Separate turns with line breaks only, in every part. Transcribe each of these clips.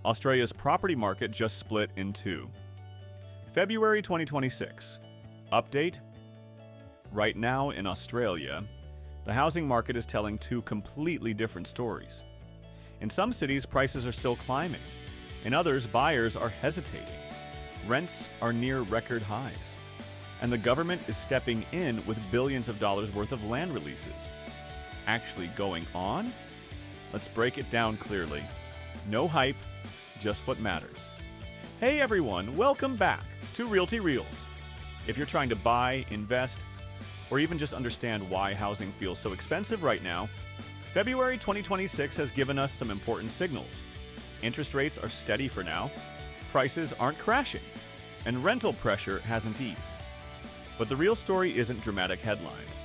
Australia's property market just split in two. February 2026. Update. Right now in Australia, the housing market is telling two completely different stories. In some cities, prices are still climbing. In others, buyers are hesitating. Rents are near record highs. And the government is stepping in with billions of dollars worth of land releases. Actually going on? Let's break it down clearly. No hype, just what matters. Hey everyone, welcome back to Realty Reels. If you're trying to buy, invest, or even just understand why housing feels so expensive right now, February 2026 has given us some important signals. Interest rates are steady for now, prices aren't crashing, and rental pressure hasn't eased. But the real story isn't dramatic headlines.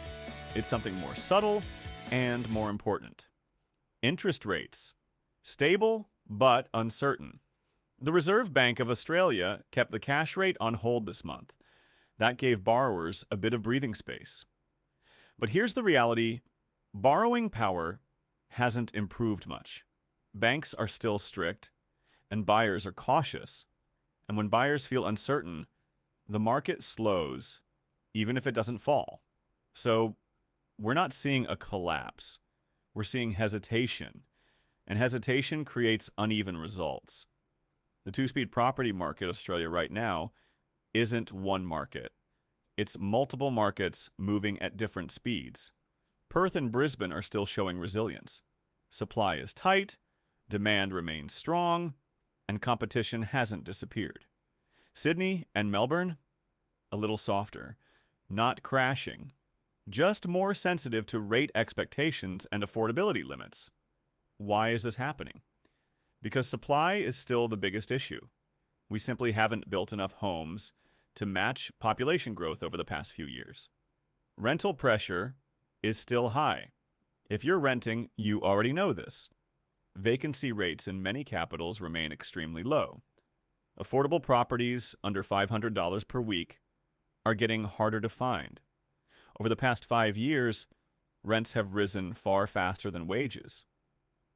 It's something more subtle and more important. Interest rates. Stable, but uncertain. The Reserve Bank of Australia kept the cash rate on hold this month. That gave borrowers a bit of breathing space. But here's the reality. Borrowing power hasn't improved much. Banks are still strict, and buyers are cautious. And when buyers feel uncertain, the market slows, even if it doesn't fall. So we're not seeing a collapse. We're seeing hesitation. And hesitation creates uneven results. The two-speed property market, Australia right now, isn't one market. It's multiple markets moving at different speeds. Perth and Brisbane are still showing resilience. Supply is tight, demand remains strong, and competition hasn't disappeared. Sydney and Melbourne, a little softer, not crashing, just more sensitive to rate expectations and affordability limits. Why is this happening? Because supply is still the biggest issue. We simply haven't built enough homes to match population growth over the past few years. Rental pressure is still high. If you're renting, you already know this. Vacancy rates in many capitals remain extremely low. Affordable properties under $500 per week are getting harder to find. Over the past 5 years, rents have risen far faster than wages.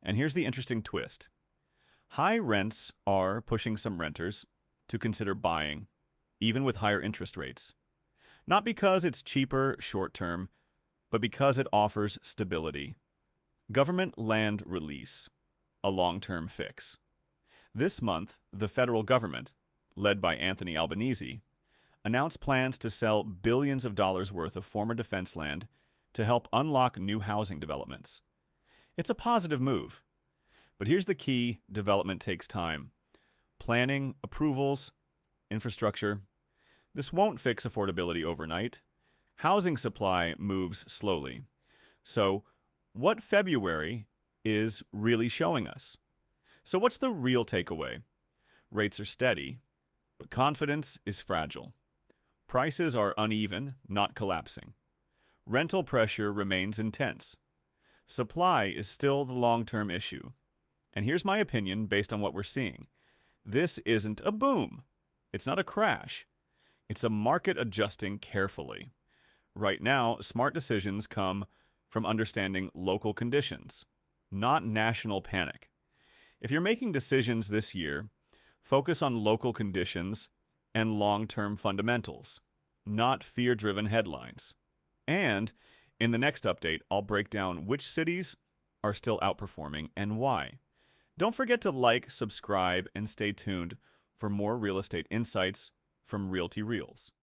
And here's the interesting twist. High rents are pushing some renters to consider buying, even with higher interest rates. Not because it's cheaper short-term, but because it offers stability. Government land release, a long-term fix. This month, the federal government, led by Anthony Albanese, announced plans to sell billions of dollars worth of former defense land to help unlock new housing developments. It's a positive move. But here's the key: development takes time. Planning, approvals, infrastructure. This won't fix affordability overnight. Housing supply moves slowly. So, what February is really showing us? So what's the real takeaway? Rates are steady, but confidence is fragile. Prices are uneven, not collapsing. Rental pressure remains intense. Supply is still the long-term issue. And here's my opinion based on what we're seeing. This isn't a boom. It's not a crash. It's a market adjusting carefully. Right now, smart decisions come from understanding local conditions, not national panic. If you're making decisions this year, focus on local conditions and long-term fundamentals, not fear-driven headlines. And in the next update, I'll break down which cities are still outperforming and why. Don't forget to like, subscribe, and stay tuned for more real estate insights from Realty Reels.